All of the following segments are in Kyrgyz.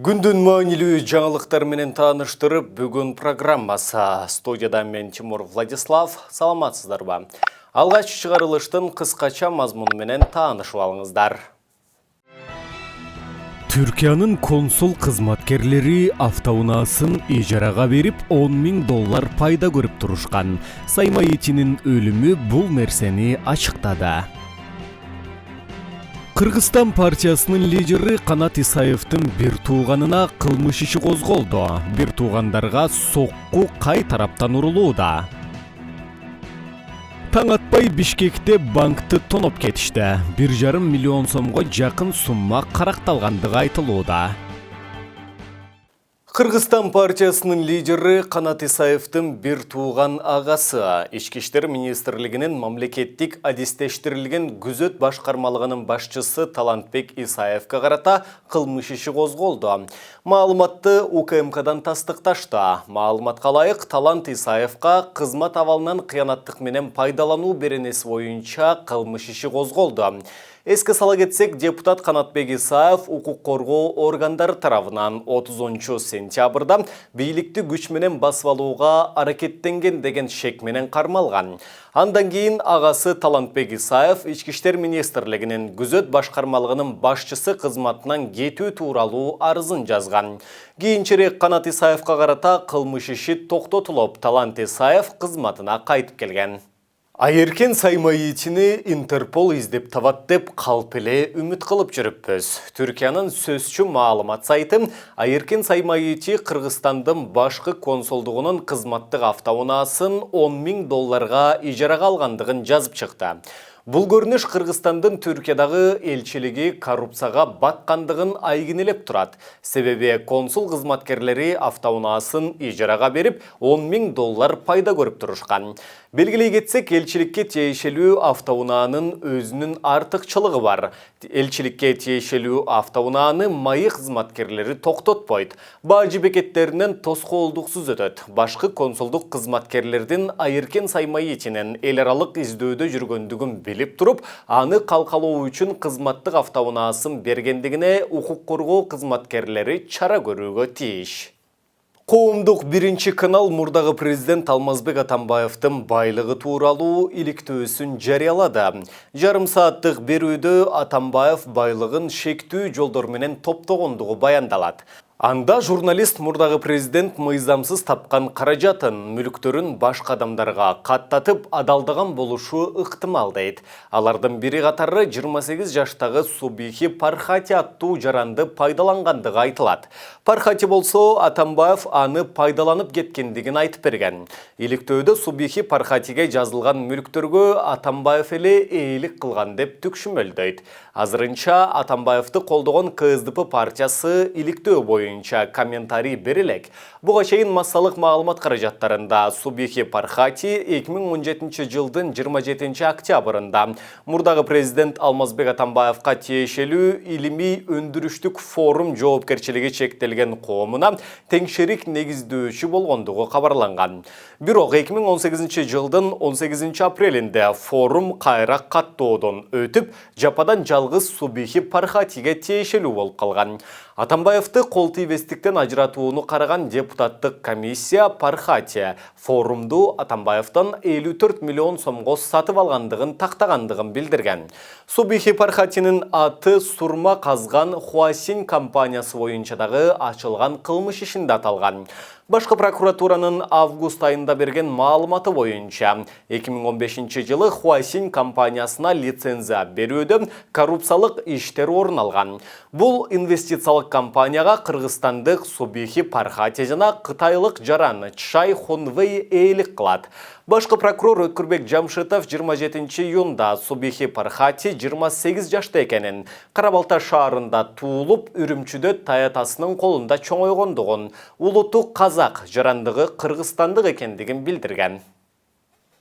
Күндүн маанилүү жаңылыктар менен тааныштырып, бүгүн программасы. Студияда мен Тимур Владислав. Саламатсыздарбы? Алгач чыгарылыштын кыскача мазмуну менен таанышып алыңыздар. Түркиянын консул кызматкерлери автоунаасын ижарага берип $10.000 пайда көрүп турушкан. Саймаитинин өлүмү бул нерсени ачыктады. Кыргызстан партиясынын лидери Канат Исаевдин бир тууганына кылмыш иши козголду. Бир туугандарга сокку кай тараптан урулууда. Таң атпай Бишкекте банкты тоноп кетишти. 1,5 миллион сомго жакын сумма каракталгандыгы айтылууда. Кыргызстан партиясынын лидери Канат Исаевдин бир тууган агасы Ички иштер министрлигинин мамлекеттик адистештирилген күзөт башкармалыгынын башчысы Талантбек Исаевга карата кылмыш иши козголду. Маалыматты УКМКдан тастыкташты. Маалыматка ылайык, Талант Исаевга кызмат абалынан кыянаттык менен пайдалануу беренеси боюнча кылмыш иши козголду. Эске сала кетсек, депутат Канатбек Исаев укук коргоо органдары тарабынан 30 сентябрда бийликти күч менен басып алууга аракеттенген деген шек менен кармалган. Андан кийин агасы Талантбек Исаев Ички иштер министрлигинин күзөт башкармалыгынын башчысы кызматынан кетүү тууралуу арызын жазган. Кийинчерээк Канат Исаевга карата кылмыш иши токтотулуп, Талант Исаев кызматына кайтып келген. Айыркен Саймаитини Интерпол издеп табат деп калп эле үмүт кылып жүрүппүз. Түркиянын сөзчү маалымат сайты Айыркен Саймаити Кыргызстандын башкы консулдугунун кызматтык автоунаасын $10.000 ижарага алгандыгын жазып чыкты. Бул көрүнүш Кыргызстандын Түркиядагы элчилиги коррупцияга баткандыгын айгинелеп турат. Себеби консул кызматкерлери автоунаасын ижарага берип $10.000 пайда көрүп турушкан. Белгилей кетсек, элчиликке тиешелүү автоунаанын өзүнүн артыкчылыгы бар. Элчиликке тиешелүү автоунааны майы кызматкерлери токтотпойт. Бажы бекеттеринен тоскоолдуксуз өтөт. Башкы консулдук кызматкерлердин Айыркен Саймаитинин эл аралык издөөдө жүргөндүгүн билип туруп, аны калкалоо үчүн кызматтык автоунаасын бергендигине укук коргоо кызматкерлери чара көрүүгө тийиш. Коомдук биринчи канал мурдагы президент Алмазбек Атамбаевдин байлыгы тууралуу иликтөөсүн жарыялады. Жарым сааттык берүүдө Атамбаев байлыгын шектүү жолдор менен топтогондугу баяндалат. Анда журналист мурдагы президент мыйзамсыз тапкан каражатын, мүлктөрүн башка адамдарга каттатып адалдаган болушу ыктымал дейт. Алардын бири катары 28 жаштагы Субихи Пархати аттуу жаранды пайдалангандыгы айтылат. Пархати болсо Атамбаев аны пайдаланып кеткендигин айтып берген. Иликтөөдө Субихи Пархатиге жазылган мүлктөргө Атамбаев эле ээлик кылган деп түкшүмөлдөйт. Азырынча Атамбаевди колдогон КСДП партиясы иликтөө боюнча комментарий берилек. Буга чейин массалык маалымат каражаттарында Субихи Пархати 2017 жылдын 27 октябрында мурдагы президент Алмазбек Атамбаевга тиешелүү илимий өндүрүштүк форум жоопкерчилиги чектелген коомуна теңшерик негиздөөчү болгондугу кабарланган. Бирок 2018 жылдын 18 апрелинде форум кайра каттоодон өтүп, жападан жалгыз Субихи Пархатиге тиешелүү болуп калган. Атамбаевди кол тийбестиктен ажыратууну караган депутаттык комиссия Пархати форумду Атамбаевден 54 миллион сомго сатып алгандыгын тактагандыгын билдирген. Субихи Пархатинин аты сурма казган Хуасинь компаниясы боюнча дагы ачылган кылмыш ишинде аталган. Башкы прокуратуранын август айында берген маалыматы боюнча 2015 жылы Хуасинь компаниясына лицензия берүүдө коррупциялык иштер орун алган. Бул инвестициялык компанияга кыргызстандык Субихи Пархати жана кытайлык жаран Чай Хонвей ээлик кылат. Башкы прокурор Өткүрбек Жамшитов 27 июнда Субихи Пархати 28 жашта экенин, Карабалта шаарында туулуп, Үрүмчүдө таятасынын колунда чоңойгондугун, улуту казак, жарандыгы кыргызстандык экендигин билдирген.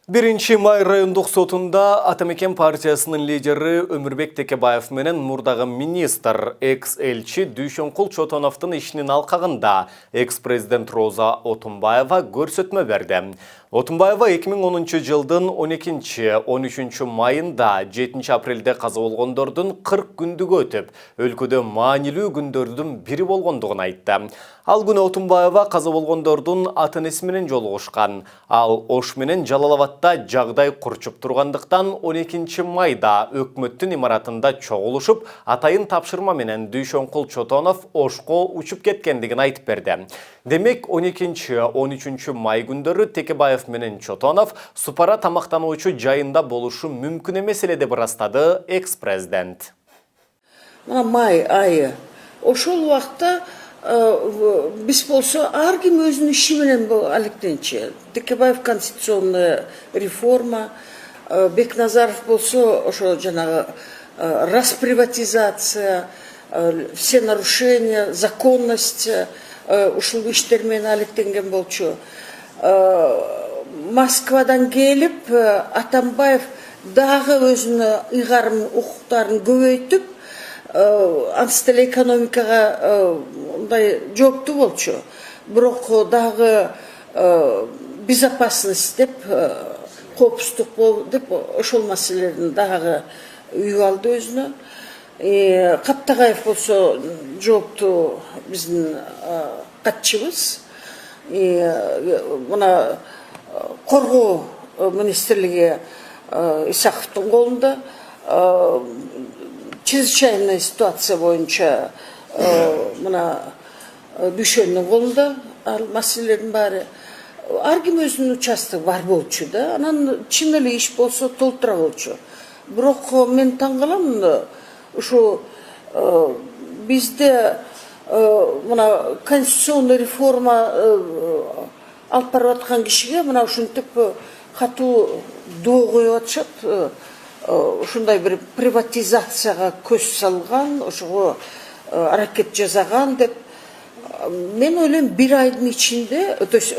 1 май райондук сотунда Атамекен партиясынын лидери Өмүрбек Текебаев менен мурдагы министр экс-элчи Дүйшөнкул Чотоновдун ишинин алкагында экс-президент Роза Отунбаева көрсөтмө берди. Отунбаева 2010 жылдын 12-13 майында 7 апрелде каза болгондордун 40 күндүгү өтүп, өлкөдө маанилүү күндөрдүн бири болгондугун айтты. Ал күнү Отунбаева каза болгондордун ата-энеси менен жолугушкан. Ал Ош менен Жалал-Абадта жагдай курчуп тургандыктан 12 майда өкмөттүн имаратында чогулушуп, атайын тапшырма менен Дүйшөнкул Чотонов Ошко учуп кеткендигин айтып берди. Демек 12-13 май күндөрү Текебаев менен Чотонов супара тамактануучу жайында болушу мүмкүн эмес эле деп ырастады экс-президент. Май айы. Ошол убакта биз болсо ар ким өзүнүн иши менен алектенчи. Текебаев конституционная реформа, Бекназаров болсо ошо жанагы расприватизация, все нарушения, законность ушул иштер менен алектенген болчу. Москвадан келип Атамбаев дагы өзүнүн ыйгарым укуктарын көбөйтүп, ансыз деле экономикага мындай жооптуу болчу. Бирок дагы безопасность деп, коопсуздук деп ошол маселелерин дагы үйгө алды өзүнө. Каптагаев болсо жооптуу биздин катчыбыз. Мына коргоо министрлиги Исаковдун колунда, чрезвычайная ситуация боюнча мына Дүйшөндүн колунда ал маселелердин баары. Ар ким өзүнүн участогу бар болчу да. Анан чын эле иш болсо толтура болчу. Бирок мен таң калам, ушу бизде мына конституционный реформа алып барып аткан кишиге мына ушинтип катуу доо коюп атышат. Ушундай бир приватизацияга көз салган, ошого аракет жасаган деп. Мен ойлойм, бир айдын ичинде, то есть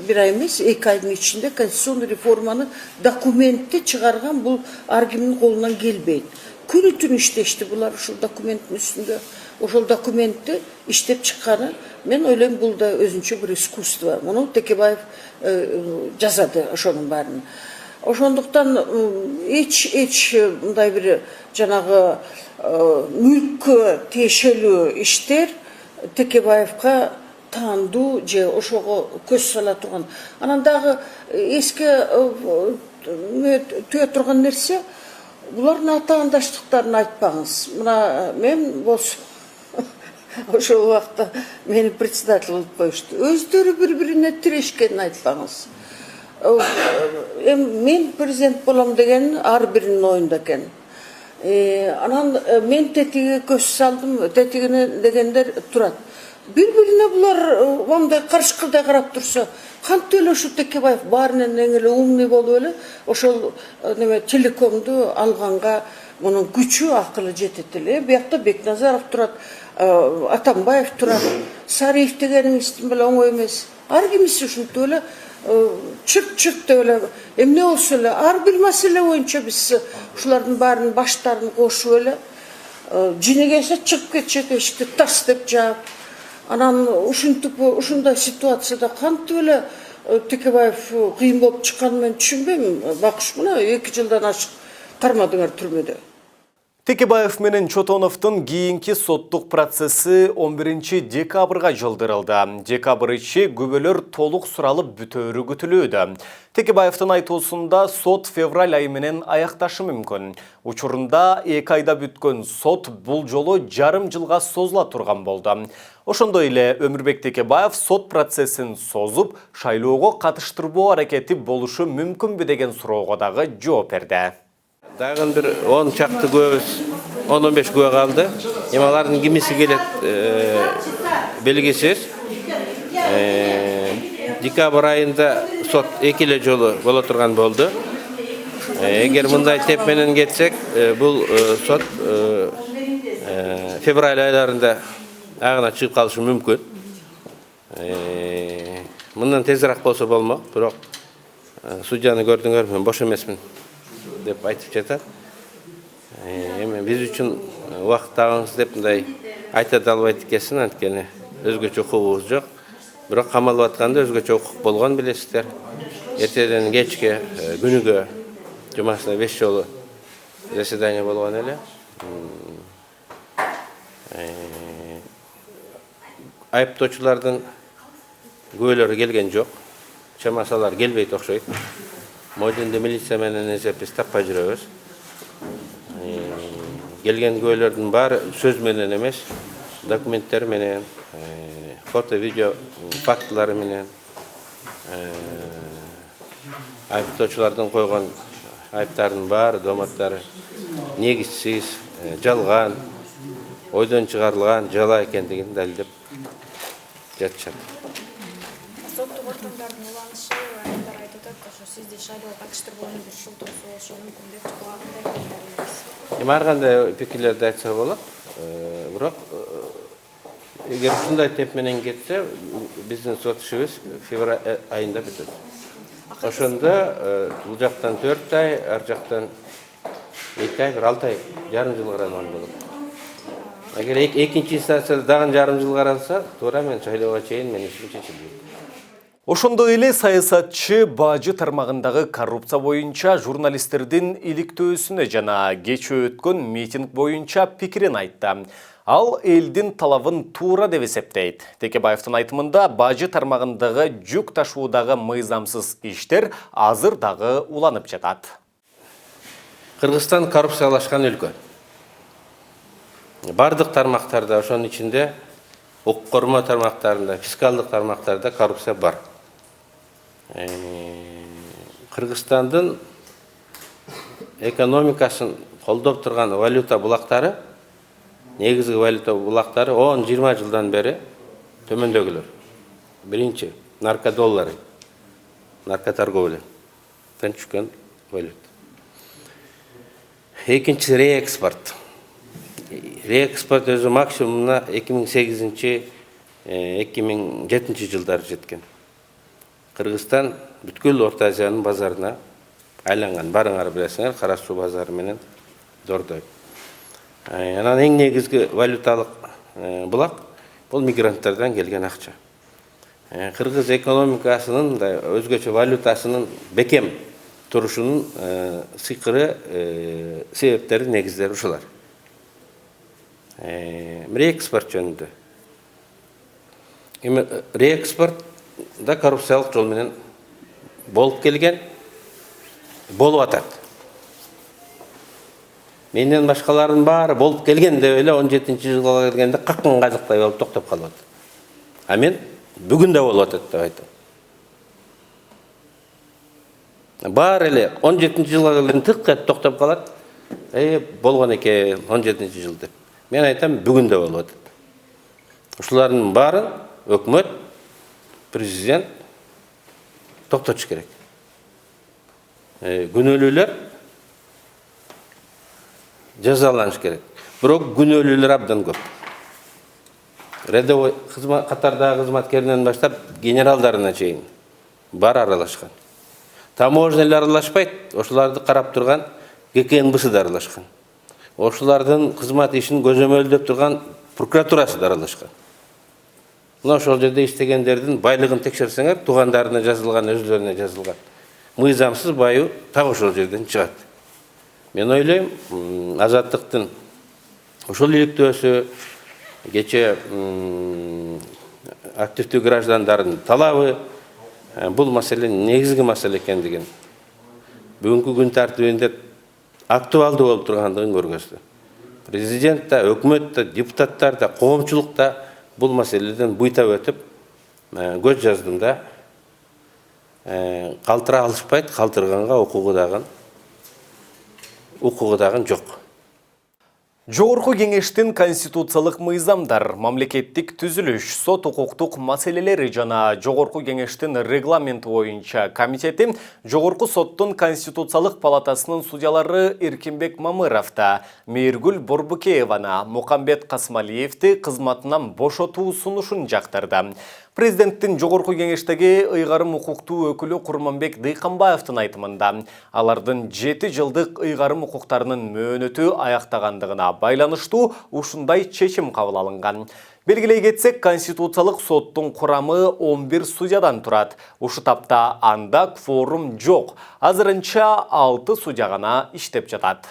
бир ай эмес, 2 айдын ичинде конституционный реформаны документти чыгарган бул ар кимдин колунан келбейт. Күнү түн иштешти булар ушул документтин үстүндө. Ошол документти иштеп чыкканы, мен ойлойм, бул да өзүнчө бир искусство. Муну Текебаев жазады ошонун баарын. Ошондуктан эч мындай бир жанагы мүлккө тиешелүү иштер Текебаевка таандуу же ошого көз сала турган. Анан дагы эске түйө турган нерсе, булардын ата-андаштыктарын айтпаңыз. Мына мен болсо ошол убакта мени председатель кылып коюшту. Өздөрү бири-бирине тирешкенин айтпаңыз. Мен президент болом деген ар биринин оюнда экен. Анан мен тетиге көз салдым, тетигине дегендер турат. Бири-бирине булар мындай карышкырдай карап турса, кантип эле ушу Текебаев баарынан эң эле умный болуп эле ошол неме телекомду алганга мунун күчү, акылы жетет эле. Биякта Бекназаров турат, Атамбаев турат. Сариев дегениңиздин беле оңой эмес. Ар кимиси ушинтип эле чырт-чырт деп эле эмне болсо эле ар бир маселе боюнча биз ушулардын баарынын баштарын кошуп эле жини келсе чыгып кетишет, эшикти тас деп жаап. Анан ушинтип ушундай ситуацияда кантип эле Текебаев кыйын болуп чыкканын мен түшүнбөйм. Бакыш мына 2 жылдан ашык кармадыңар түрмөдө. Текебаев менен Чотоновдун кийинки соттук процесси 11 декабрга жылдырылды. Декабрь ичи күбөлөр толук суралып бүтөөрү күтүлүүдө. Текебаевдин айтуусунда сот февраль айы менен аякташы мүмкүн. Учурунда 2 айда бүткөн сот бул жолу жарым жылга созула турган болду. Ошондой эле Өмүрбек Текебаев сот процессин созуп, шайлоого катыштырбоо аракети болушу мүмкүнбү деген суроого дагы жооп берди. Дагы бир 10 чакты көбүз, 10-15 күбө калды. Алардын кимиси келет белгисиз. Декабрь айында сот 2 эле жолу боло турган болду. Эгер мындай теп менен кетсек, бул сот февраль айларында агына чыгып калышы мүмкүн. Мындан тезирээк болсо болмок, бирок судьяны көрдүңөр, мен бош эмесмин деп айтып жатат. Эми биз үчүн убакыт алыңыз деп мындай айта да албайт экенсиң, анткени өзгөчө укугубуз жок. Бирок камалып атканда өзгөчө укук болгон билесиздер. эртеден кечке күнүгө жумасына 5 жолу заседание болгон эле. Айыптоочулардын көбөлөрү келген жок. Чамасалар келбейт окшойт. Мойдунда милиция менен эсепиз таппай жүрөбүз. Келген көбөлөрдүн баары сөз менен эмес, документтер менен, фото, видео фактылары менен, айыптоочулардын койгон айыптардын баары, доматтары негизсиз, жалган, ойдон чыгарылган, жала экендигин далилдеп жатышат. Соттук органдардын уланышы айыптар айтып атат, ошо сизди шайлоого катыштырбоону бир шылтоосу болушу мүмкүн деп чыгып Эми ар кандай пикирлерди айтса болот, бирок эгер ушундай теп менен кетсе, биздин сот ишибиз февраль айында бүтөт. Ошондо бул жактан 4 ай, ар жактан 2 ай, 6 ай, жарым жыл каралган болот. Эгер экинчи инстанцияда дагы жарым жыл каралса, туура мен шайлоого чейин менин ишим чечилди. Ошондой эле саясатчы бажы тармагындагы коррупция боюнча журналисттердин иликтөөсүнө жана кечээ өткөн митинг боюнча пикирин айтты. Ал элдин талабын туура деп эсептейт. Текебаевдин айтымында бажы тармагындагы жүк ташуудагы мыйзамсыз иштер азыр дагы уланып жатат. Кыргызстан коррупциялашкан өлкө. Бардык тармактарда, ошонун ичинде укук коргоо тармактарында, фискалдык тармактарда коррупция бар. Кыргызстандын экономикасын колдоп турган валюта булактары, негизги валюта булактары 10-20 жылдан бери төмөндөгүлөр. Биринчи наркодоллары, наркоторговля, түшкөн валюта. Экинчи реэкспорт. Реэкспорт өзү максимумуна 2008-2007 жылдары жеткен. Кыргызстан бүткүл Орто Азиянын базарына айланган. Барыңар билесиңер, Кара Суу базары менен Дордой. Анан эң негизги валюталык булак бул мигранттардан келген акча. Кыргыз экономикасынын да өзгөчө валютасынын бекем турушунун сыйкыры себептери, негиздери ушулар. Реэкспорт жөнүндө. Реэкспортда коррупциялык жол менен болуп келген, болуп атат. Менден башкалардын баары болуп келген деп эле 17-жылга келгенде каккан казыктай болуп токтоп калып атат. А мен бүгүн да болуп атат деп айтам. Баары эле 17-жылга келгенде тыкка токтоп калат. Болгон экен 17-жыл деп. Мен айтам, бүгүн да болуп атат. Ушулардын баарын өкмөт, президент токтотуш керек. Күнөөлүүлөр жазаланыш керек. Бирок күнөөлүүлөр абдан көп. Рядовой катардагы кызматкеринен баштап генералдарына чейин бар аралашкан. Таможнялар аралашпайт, ошоларды карап турган ГКНБсы да аралашкан. Ошолардын кызмат ишин көзөмөлдөп турган прокуратурасы да аралашкан. Мына ошол жерде иштегендердин байлыгын текшерсеңер, туугандарына жазылган, өзлөрүнө жазылган мыйзамсыз баю так ошол жерден чыгат. Мен ойлойм, Азаттыктын ошол иликтөөсү, кече активдүү граждандардын талабы бул маселе негизги маселе экендигин бүгүнкү күн тартибинде актуалдуу болуп тургандыгын көргөздү. Президент да, өкмөт да, депутаттар да, коомчулук да бул маселеден буйтап өтүп, көз жаздым да, калтыра алышпайт, калтырганга укугу дагы жок. Жогорку кеңештин конституциялык мыйзамдар, мамлекеттик түзүлүш, сот укуктук маселелери жана Жогорку кеңештин регламенти боюнча комитети Жогорку соттун конституциялык палатасынын судьялары Эркинбек Мамыровду, Мейиргүл Борбукееваны, Мукамбет Касмалиевди кызматынан бошотуу сунушун жактырды. Президенттин жогорку кеңештеги ыйгарым укуктуу өкүлү Курманбек Дыйканбаевдин айтымында алардын 7 жылдык ыйгарым укуктарынын мөөнөтү аяктагандыгына байланыштуу ушундай чечим кабыл алынган. Белгилей кетсек, Конституциялык соттун курамы 11 судьядан турат. Ушу тапта анда кворум жок. Азырынча 6 судья гана иштеп жатат.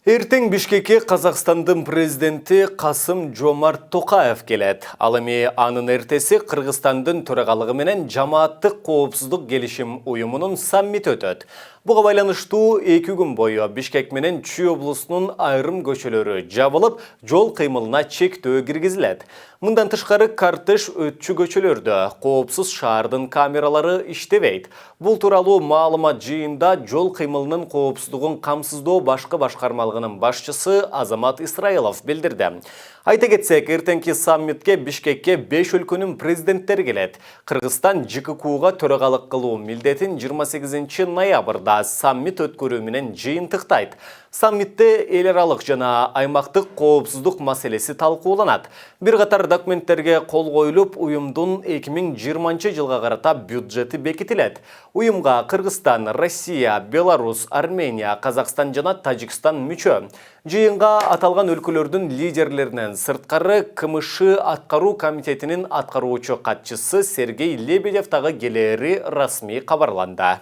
Эртең Бишкекке Казакстандын президенти Касым-Жомарт Токаев келет. Ал эми анын эртеси Кыргызстандын төрагалыгы менен жамааттык коопсуздук келишим уюмунун саммити өтөт. Буга байланыштуу 2 күн бою Бишкек менен Чүй облусунун айрым көчөлөрү жабылып, жол кыймылына чектөө киргизилет. Мындан тышкары кортеж өтчү көчөлөрдө коопсуз шаардын камералары иштебейт. Бул тууралуу маалымат жыйында жол кыймылынын коопсуздугун камсыздоо башкы башкармалыгынын башчысы Азамат Исраилов билдирди. Айта кетсек, эртеңки саммитке Бишкекке 5 өлкөнүн президенттери келет. Кыргызстан ЖККУга төрагалык кылуу милдетин 28 ноябрда саммит өткөрүү менен жыйынтыктайт. Саммитте эл аралык жана аймактык коопсуздук маселеси талкууланат. Бир катар документтерге кол коюлуп, уюмдун 2020 жылга карата бюджети бекитилет. Уюмга Кыргызстан, Россия, Беларусь, Армения, Казакстан жана Тажикстан мүчө. Жыйынга аталган өлкөлөрдүн лидерлеринен сырткары КМШ аткаруу комитетинин аткаруучу катчысы Сергей Лебедев дагы келери расмий кабарланды.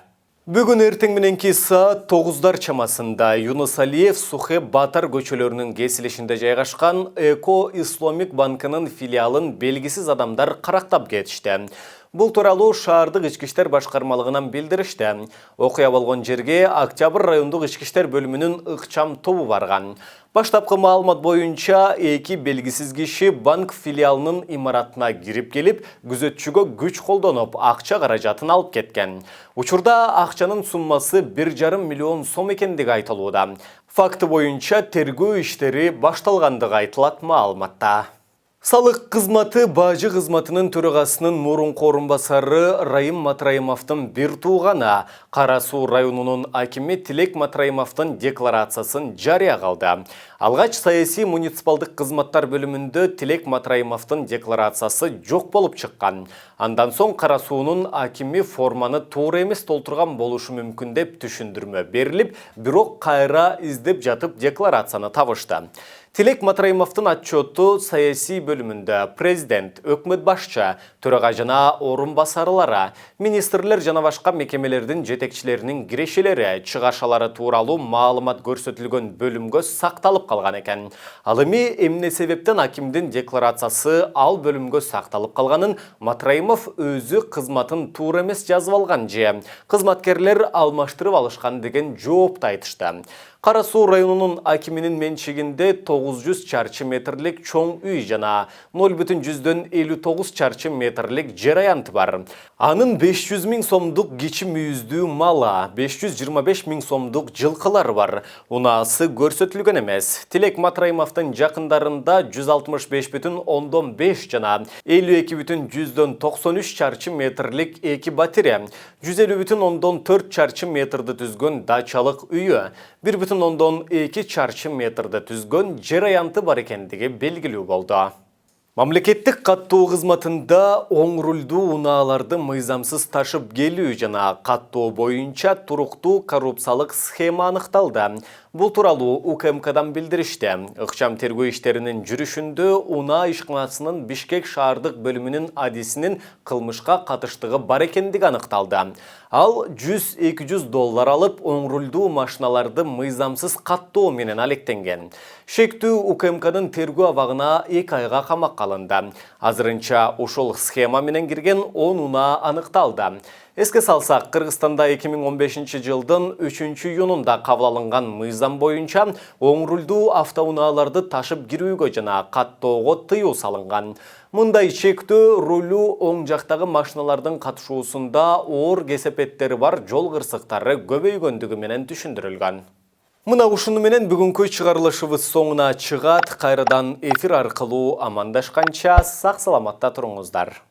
Бүгүн эртең мененки саат 9 чамасында Юнус Алиев Сухе Батар көчөлөрүнүн кесилишинде жайгашкан Эко Исламик банкынын филиалын белгисиз адамдар карактап кетишти. Бул тууралуу шаардык ички иштер башкармалыгынан билдиришти. Окуя болгон жерге Октябрь райондук ички иштер бөлүмүнүн ыкчам тобу барган. Баштапкы маалымат боюнча 2 белгисиз киши банк филиалынын имаратына кирип келип, күзөтчүгө күч колдонуп, акча каражатын алып кеткен. Учурда акчанын суммасы 1,5 миллион сом экендиги айтылууда. Факты боюнча тергөө иштери башталгандыгы айтылат маалыматта. Салык кызматы бажы кызматынын төрагасынын мурунку орунбасары Райым Матраимовдун бир тууганы Кара Суу районунун акими Тилек Матраимовдун декларациясын жарыя кылды. Алгач саясий муниципалдык кызматтар бөлүмүндө Тилек Матраимовдун декларациясы жок болуп чыккан. Андан соң Кара Суунун акими форманы туура эмес толтурган болушу мүмкүн деп түшүндүрмө берилип, бирок кайра издеп жатып декларацияны табышты. Тилек Матраимовдун отчету саясий бөлүмүндө президент, өкмөт башчы, төрага жана орунбасарлары, министрлер жана башка мекемелердин жетекчилеринин кирешелери, чыгашалары тууралуу маалымат көрсөтүлгөн бөлүмгө сакталып калган экен. Ал эми эмне себептен акимдин декларациясы ал бөлүмгө сакталып калганын Матраимов өзү кызматын туура эмес жазып алган же кызматкерлер алмаштырып алышкан деген жоопту айтышты. Кара Суу районунун акиминин менчигинде 900 чарчы метрлик чоң үй жана 0,59 чарчы метрлик жер аянты бар. Анын 500 000 сомдук кичи мүйүздүү мала, 525 000 сомдук жылкылары бар. Унаасы көрсөтүлгөн эмес. Тилек Матраимовдун жакындарында 165,5 жана 52,93 чарчы метрлик 2 батире, 150,4 чарчы метрди түзгөн дачалык үйү, 1,2 чарчы метрді түзгөн жер аянты бар экендиги белгилүү болду. Мамлекеттик каттоо кызматында оң рулдуу унааларды мыйзамсыз ташып келүү жана каттоо боюнча туруктуу коррупциялык схема аныкталды. Бул тууралуу УКМКдан билдиришти. Ыкчам тергөө иштеринин жүрүшүндө унаа ишканасынын Бишкек шаардык бөлүмүнүн адисинин кылмышка катыштыгы бар экендиги аныкталды. Ал $100-200 алып, оң рулдуу машиналарды мыйзамсыз каттоо менен алектенген. Шектүү УКМКдын тергөө абагына 2 айга камакка алынды. Азырынча ушул схема менен кирген 10 унаа аныкталды. Эске салсак, Кыргызстанда 2015 жылдын 3-июнунда кабыл алынган мыйзам боюнча оң рулдуу автоунааларды ташып кирүүгө жана каттоого тыюу салынган. Мындай чектөө рулу оң жактагы машиналардын катышуусунда оор кесепеттери бар жол кырсыктары көбөйгөндүгү менен түшүндүрүлгөн. Мына ушуну менен бүгүнкү чыгарылышыбыз соңуна чыгат. Кайрадан эфир аркылуу амандашканча сак саламатта туруңуздар.